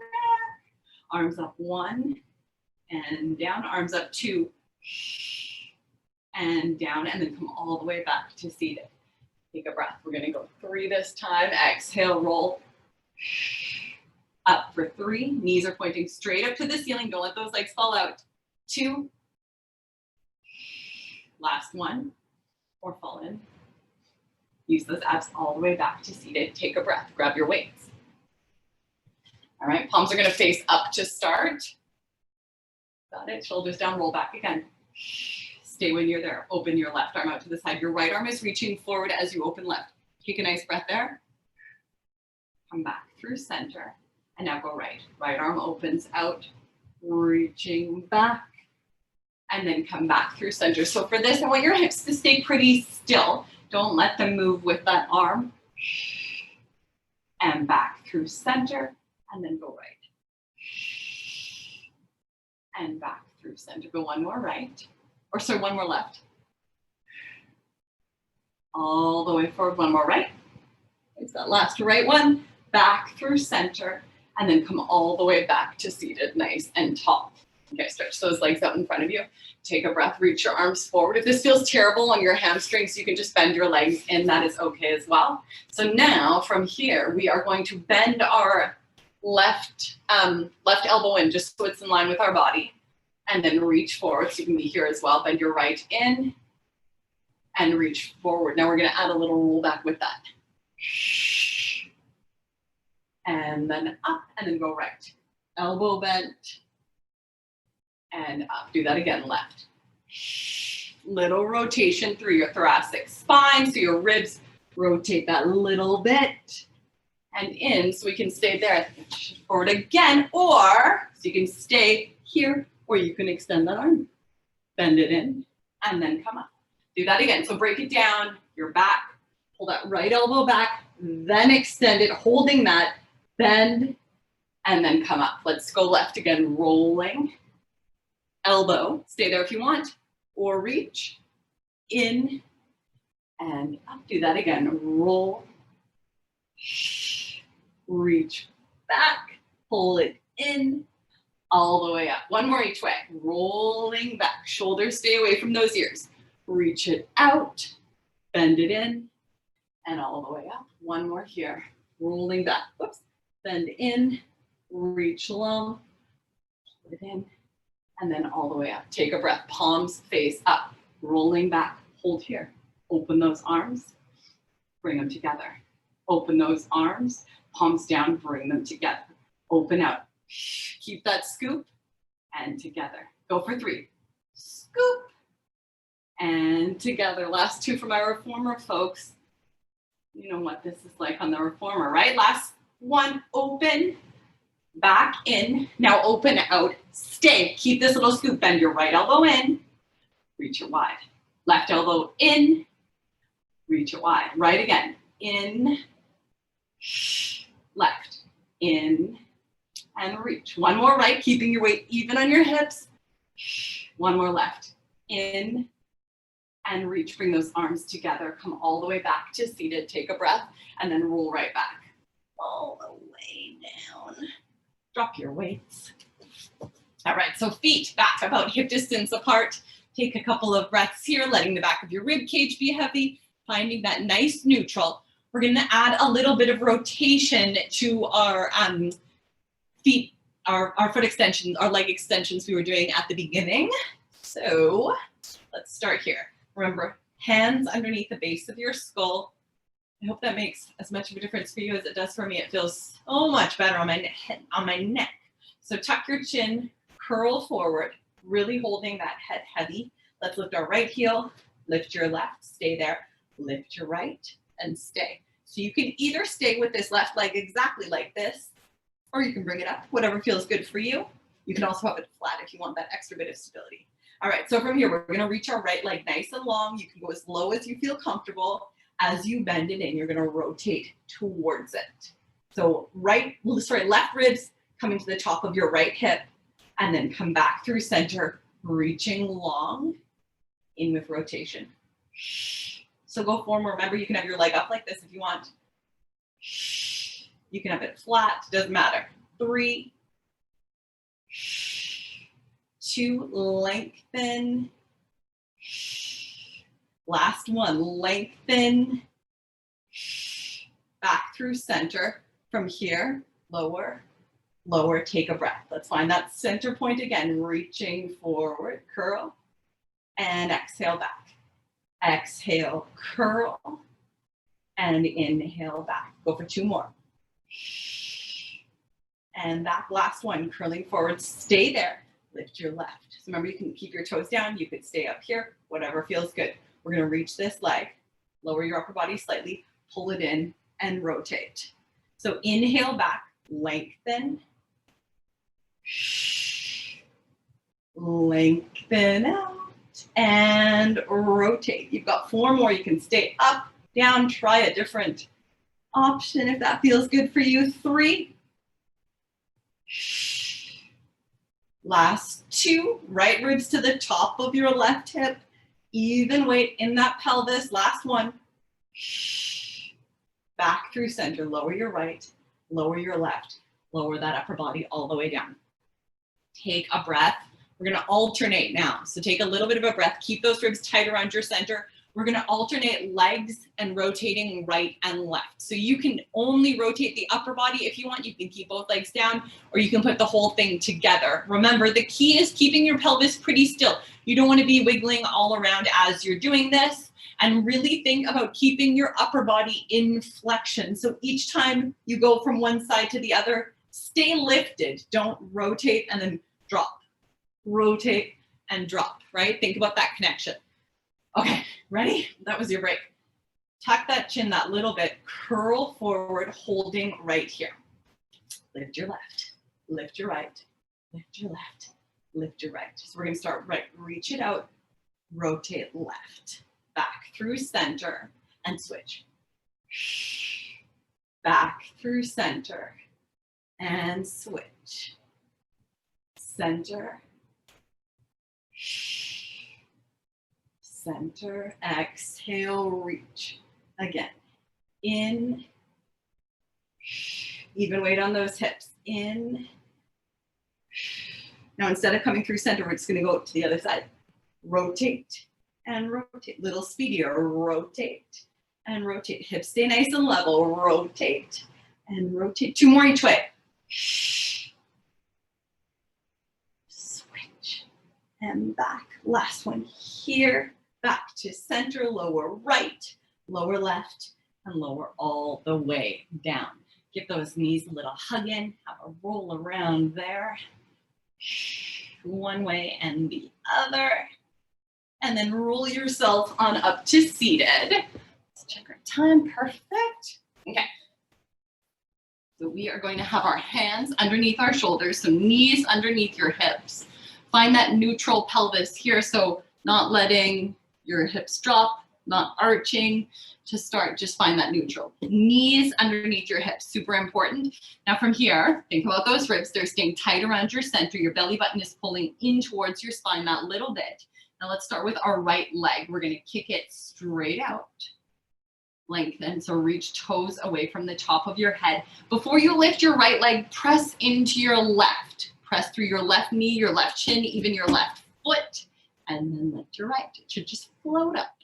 Arms up, one, and down. Arms up, two, and down, and then come all the way back to seated. Take a breath. We're gonna go three this time. Exhale, roll. Up for three. Knees are pointing straight up to the ceiling. Don't let those legs fall out. Two. Last one. Or fall in. Use those abs all the way back to seated. Take a breath. Grab your weights. All right. Palms are going to face up to start. Got it. Shoulders down. Roll back again. Stay when you're there. Open your left arm out to the side. Your right arm is reaching forward as you open left. Take a nice breath there. Come back through center. And now go right. Right arm opens out. Reaching back. And then come back through center. So for this, I want your hips to stay pretty still. Don't let them move with that arm. And back through center, and then go right. And back through center. Go one more right. Or sorry, one more left. All the way forward, one more right. It's that last right one. Back through center, and then come all the way back to seated, nice and tall. Okay, stretch those legs out in front of you. Take a breath, reach your arms forward. If this feels terrible on your hamstrings, you can just bend your legs in. That is okay as well. So now from here, we are going to bend our left elbow in just so it's in line with our body. And then reach forward. So you can be here as well. Bend your right in and reach forward. Now we're going to add a little roll back with that. And then up and then go right. Elbow bent. And up. Do that again, left. Little rotation through your thoracic spine, so your ribs rotate that little bit. And in, so we can stay there. Forward again, or, so you can stay here, or you can extend that arm. Bend it in, and then come up. Do that again. So break it down, your back, pull that right elbow back, then extend it, holding that, bend, and then come up. Let's go left again, rolling. Elbow, stay there if you want, or reach, in, and up. Do that again. Roll, reach back, pull it in, all the way up. One more each way. Rolling back, shoulders stay away from those ears. Reach it out, bend it in, and all the way up. One more here. Rolling back, whoops, bend in, reach long, pull it in, and then all the way up. Take a breath, palms face up, rolling back, hold here. Open those arms, bring them together. Open those arms, palms down, bring them together. Open out. Keep that scoop and together. Go for 3. Scoop and together. Last 2 for my reformer folks. You know what this is like on the reformer, right? Last 1, open, back in. Now open out, stay. Keep this little scoop. Bend your right elbow in, reach it wide. Left elbow in, reach it wide. Right again, in, left, in, and reach. 1 more right, keeping your weight even on your hips. 1 more left, in, and reach. Bring those arms together. Come all the way back to seated. Take a breath, and then roll right back. All the way down. Drop your weights. All right, so feet back about hip distance apart. Take a couple of breaths here, letting the back of your rib cage be heavy, finding that nice neutral. We're gonna add a little bit of rotation to our feet, our foot extensions, our leg extensions we were doing at the beginning. So let's start here. Remember, hands underneath the base of your skull. I hope that makes as much of a difference for you as it does for me. It feels so much better on my neck. So tuck your chin, curl forward, really holding that head heavy. Let's lift our right heel, lift your left, stay there, lift your right, and stay. So you can either stay with this left leg exactly like this, or you can bring it up, whatever feels good for you. You can also have it flat if you want that extra bit of stability. All right, so from here, we're gonna reach our right leg nice and long. You can go as low as you feel comfortable. As you bend it in, you're gonna rotate towards it. So left ribs coming to the top of your right hip, and then come back through center, reaching long, in with rotation. So go forward. Remember, you can have your leg up like this if you want. You can have it flat, doesn't matter. 3, 2, lengthen. Last 1, lengthen. Back through center. From here, lower, lower, take a breath. Let's find that center point again, reaching forward, curl, and exhale back. Exhale, curl, and inhale back. Go for 2 more. And back, last 1, curling forward, stay there, lift your left. So remember, you can keep your toes down, you could stay up here, whatever feels good. We're gonna reach this leg, lower your upper body slightly, pull it in, and rotate. So inhale back, lengthen, lengthen out, and rotate. You've got 4 more. You can stay up, down, try a different option if that feels good for you. 3. Last 2, right ribs to the top of your left hip. Even weight in that pelvis. Last 1. Back through center. Lower your right, lower your left, lower that upper body all the way down. Take a breath. We're gonna alternate now. So take a little bit of a breath. Keep those ribs tight around your center. We're gonna alternate legs and rotating right and left. So you can only rotate the upper body if you want. You can keep both legs down, or you can put the whole thing together. Remember, the key is keeping your pelvis pretty still. You don't wanna be wiggling all around as you're doing this. And really think about keeping your upper body in flexion. So each time you go from one side to the other, stay lifted. Don't rotate and then drop. Rotate and drop, right? Think about that connection. Okay, ready? That was your break. Tuck that chin that little bit, curl forward, holding right here. Lift your left, lift your right, lift your left, lift your right. So we're gonna start right, reach it out, rotate left, back through center, and switch. Back through center, and switch. Center, center, exhale, reach. Again, in, even weight on those hips, in. Now instead of coming through center, we're just gonna go to the other side. Rotate and rotate, little speedier, rotate and rotate. Hips stay nice and level, rotate and rotate. 2 more each way. Switch and back. Last one here. Back to center, lower right, lower left, and lower all the way down. Give those knees a little hug in, have a roll around there. One way and the other. And then roll yourself on up to seated. Let's check our time, perfect. Okay. So we are going to have our hands underneath our shoulders, so knees underneath your hips. Find that neutral pelvis here, so not letting your hips drop, not arching. To start, just find that neutral. Knees underneath your hips, super important. Now from here, think about those ribs. They're staying tight around your center. Your belly button is pulling in towards your spine that little bit. Now let's start with our right leg. We're gonna kick it straight out. Lengthen, so reach toes away from the top of your head. Before you lift your right leg, press into your left. Press through your left knee, your left shin, even your left foot, and then lift your right. It should just float up.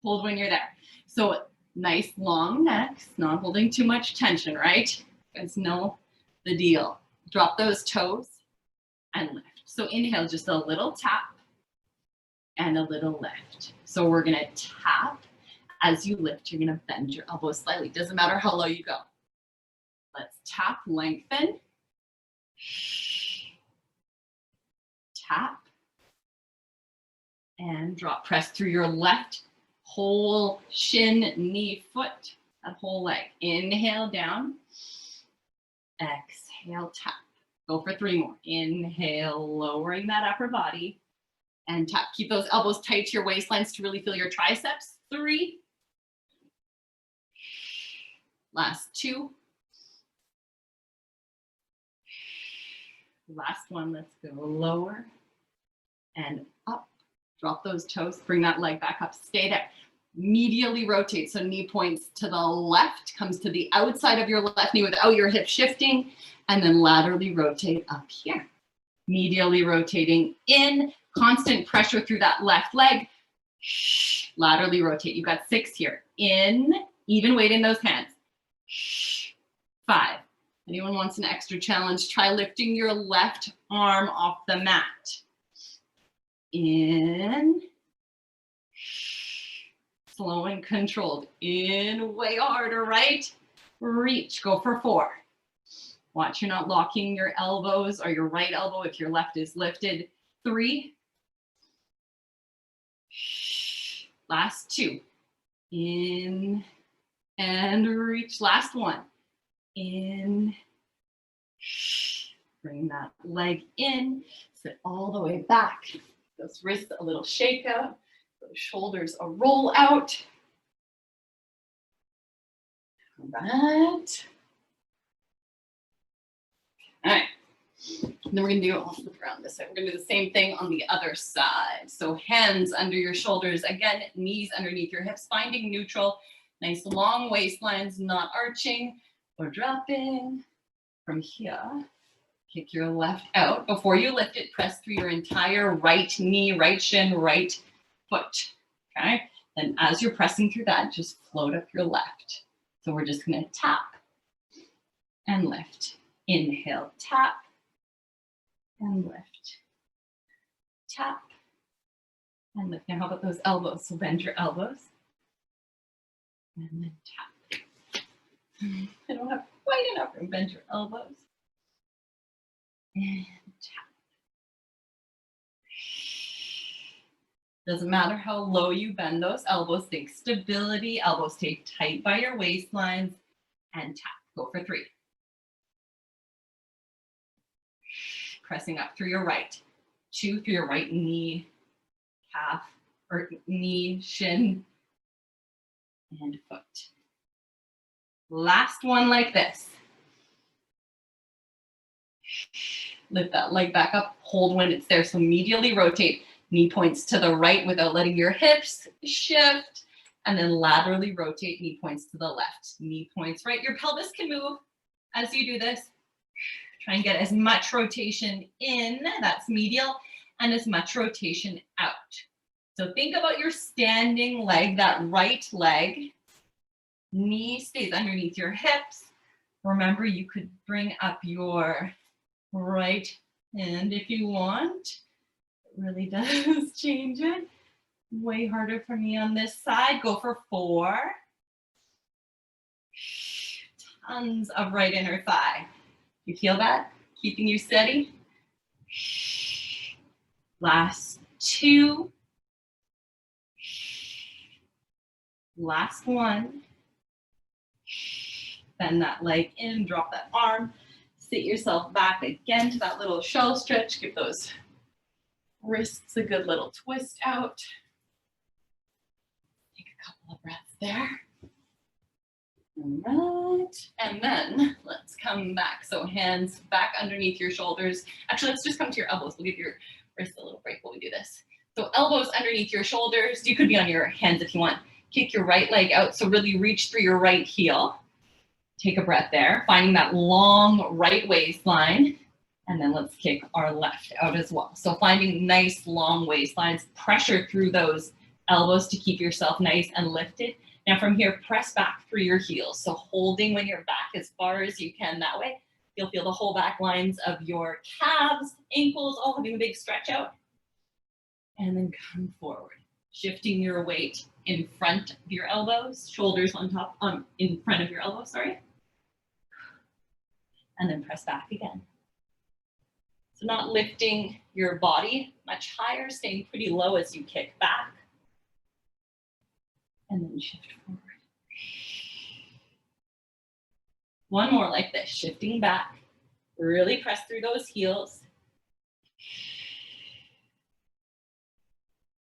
Hold when you're there. So nice long necks, not holding too much tension, right? You guys know the deal. Drop those toes and lift. So inhale, just a little tap and a little lift. So we're gonna tap. As you lift, you're gonna bend your elbows slightly. Doesn't matter how low you go. Let's tap, lengthen. Tap. And drop, press through your left whole shin, knee, foot, that whole leg. Inhale down. Exhale, tap. Go for 3 more. Inhale, lowering that upper body. And tap. Keep those elbows tight to your waistlines to really feel your triceps. 3. Last 2. Last one, let's go lower and up. Drop those toes, bring that leg back up, stay there. Medially rotate, so knee points to the left, comes to the outside of your left knee without your hip shifting, and then laterally rotate up here. Medially rotating in, constant pressure through that left leg. Laterally rotate, you've got 6 here. In, even weight in those hands. 5. Anyone wants an extra challenge, try lifting your left arm off the mat. In, slow and controlled. In, way harder, right? Reach, go for 4. Watch you're not locking your elbows or your right elbow if your left is lifted. 3. Last 2. In, and reach, last 1. In, bring that leg in, sit all the way back. Those wrists a little shake out, those shoulders a roll out. All right. All right. And then we're gonna do, I'll flip around this side. We're gonna do the same thing on the other side. So hands under your shoulders, again, knees underneath your hips, finding neutral, nice long waistlines, not arching or dropping. From here, kick your left out. Before you lift it, press through your entire right knee, right shin, right foot, okay? Then as you're pressing through that, just float up your left. So we're just gonna tap and lift. Inhale, tap and lift. Tap and lift. Now how about those elbows? So bend your elbows and then tap. I don't have quite enough room. Bend your elbows and tap. Doesn't matter how low you bend those elbows. Think stability. Elbows stay tight by your waistlines and tap. Go for 3. Pressing up through your right. 2 through your right knee, calf, or knee, shin, and foot. Last one like this. Lift that leg back up, hold when it's there. So medially rotate, knee points to the right without letting your hips shift. And then laterally rotate, knee points to the left. Knee points right. Your pelvis can move as you do this. Try and get as much rotation in, that's medial, and as much rotation out. So think about your standing leg, that right leg. Knee stays underneath your hips. Remember, you could bring up your right hand if you want. It really does change it. Way harder for me on this side. Go for 4. tons of right inner thigh. You feel that? Keeping you steady. Last 2. Last 1. Bend that leg in, drop that arm. Sit yourself back again to that little shell stretch. Give those wrists a good little twist out. Take a couple of breaths there. All right, and then let's come back. So hands back underneath your shoulders. Actually, let's just come to your elbows. We'll give your wrist a little break while we do this. So elbows underneath your shoulders. You could be on your hands if you want. Kick your right leg out. So really reach through your right heel. Take a breath there, finding that long right waistline. And then let's kick our left out as well. So finding nice long waistlines, pressure through those elbows to keep yourself nice and lifted. Now from here, press back through your heels. So holding when you're back as far as you can that way. You'll feel the whole back lines of your calves, ankles, all having a big stretch out. And then come forward, shifting your weight in front of your elbows, shoulders on top, in front of your elbows, sorry. And then press back again. So not lifting your body much higher, staying pretty low as you kick back. And then shift forward. One more like this, shifting back. Really press through those heels.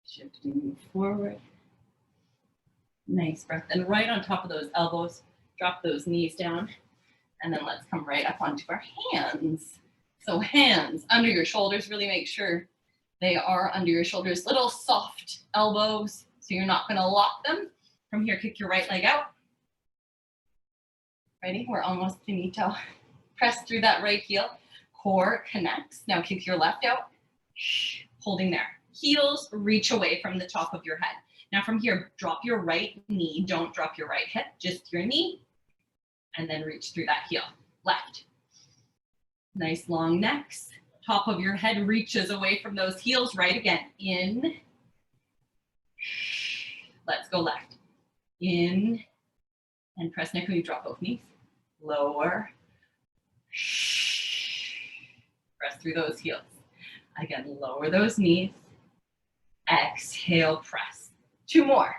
Shifting forward. Nice breath. And right on top of those elbows, drop those knees down. And then let's come right up onto our hands. So hands under your shoulders, really make sure they are under your shoulders. Little soft elbows, so you're not gonna lock them. From here, kick your right leg out. Ready? We're almost finito. Press through that right heel. Core connects. Now kick your left out. Holding there. Heels reach away from the top of your head. Now from here, drop your right knee. Don't drop your right hip, just your knee. And then reach through that heel. Left. Nice long necks. Top of your head reaches away from those heels. Right again. In. Let's go left. In. And press neck when you drop both knees. Lower. Press through those heels. Again, lower those knees. Exhale, press. 2 more.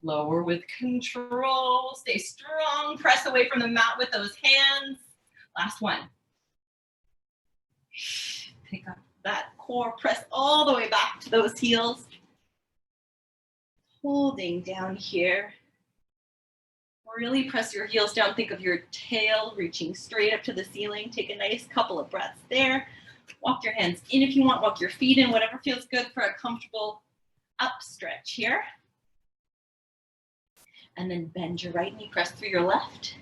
Lower with control. Stay strong. Press away from the mat with those hands. Last one. Pick up that core. Press all the way back to those heels. Holding down here. Really press your heels down. Think of your tail reaching straight up to the ceiling. Take a nice couple of breaths there. Walk your hands in if you want. Walk your feet in. Whatever feels good for a comfortable up stretch here. And then bend your right knee. Press through your left.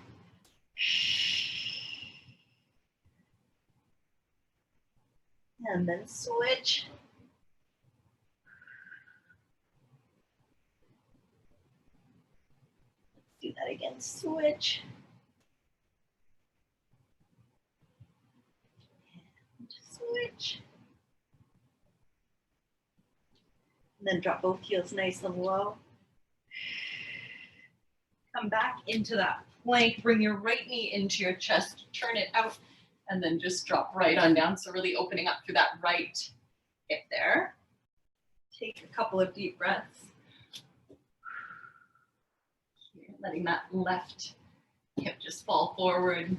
And then switch. Do that again, switch. And switch. And then drop both heels nice and low. Come back into that plank. Bring your right knee into your chest. Turn it out. And then just drop right on down. So really opening up through that right hip there. Take a couple of deep breaths. Here, letting that left hip just fall forward.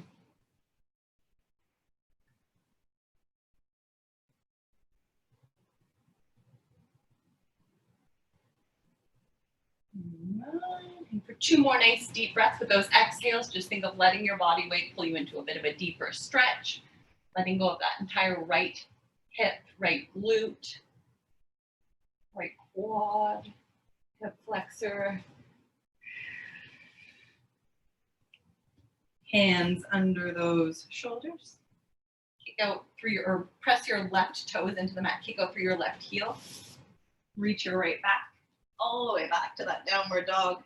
And for 2 more nice deep breaths with those exhales, just think of letting your body weight pull you into a bit of a deeper stretch. Letting go of that entire right hip, right glute, right quad, hip flexor. Hands under those shoulders. Kick out through your, or press your left toes into the mat. Kick out through your left heel. Reach your right back. All the way back to that downward dog.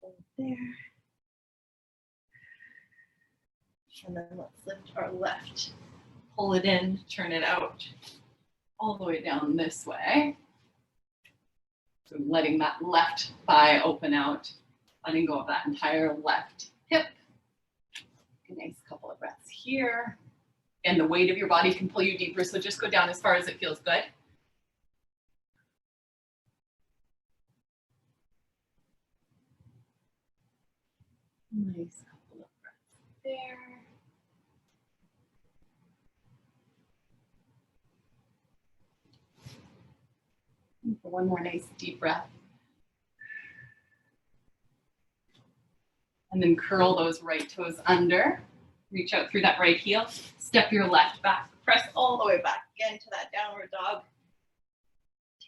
Hold there. And then let's lift our left. Pull it in, turn it out. All the way down this way. So letting that left thigh open out. Letting go of that entire left hip. a nice couple of breaths here. And the weight of your body can pull you deeper, so just go down as far as it feels good. Nice couple of breaths there. And for one more nice deep breath. And then curl those right toes under. Reach out through that right heel. Step your left back. Press all the way back again to that downward dog.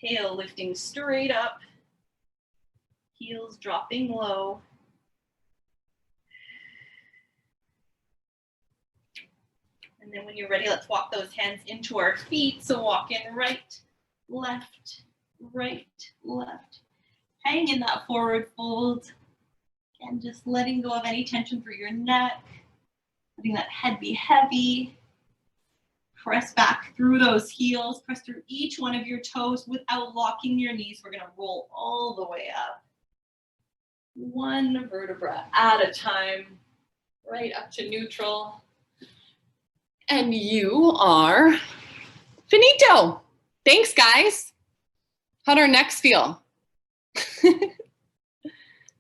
Tail lifting straight up. Heels dropping low. And then when you're ready, let's walk those hands into our feet. So walk in right, left, right, left. Hang in that forward fold. And just letting go of any tension through your neck. Letting that head be heavy. Press back through those heels. Press through each one of your toes without locking your knees. We're going to roll all the way up. One vertebra at a time. Right up to neutral. And you are finito. Thanks, guys. How'd our necks feel?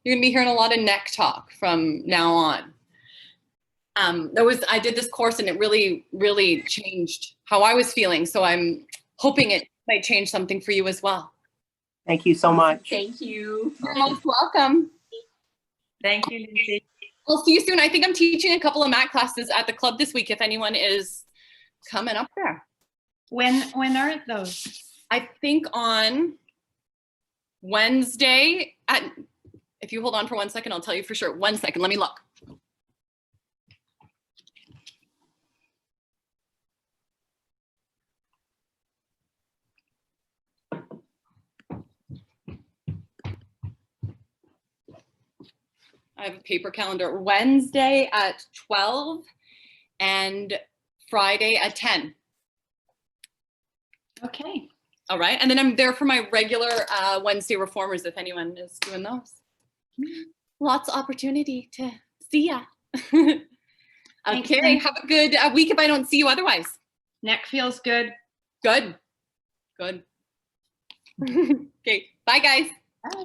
You're gonna be hearing a lot of neck talk from now on. I did this course and it really, really changed how I was feeling. So I'm hoping it might change something for you as well. Thank you so much. Thank you. You're most welcome. Thank you, Lindsay. I'll see you soon. I think I'm teaching a couple of mat classes at the club this week if anyone is coming up there. When are those? I think on Wednesday if you hold on for 1 second, I'll tell you for sure. 1 second, let me look. I have a paper calendar. Wednesday at 12 and Friday at 10. Okay. All right. And then I'm there for my regular Wednesday reformers if anyone is doing those. Lots of opportunity to see ya. Okay. Have a good week if I don't see you otherwise. Neck feels good. Good. Good. Okay. Bye, guys. Bye.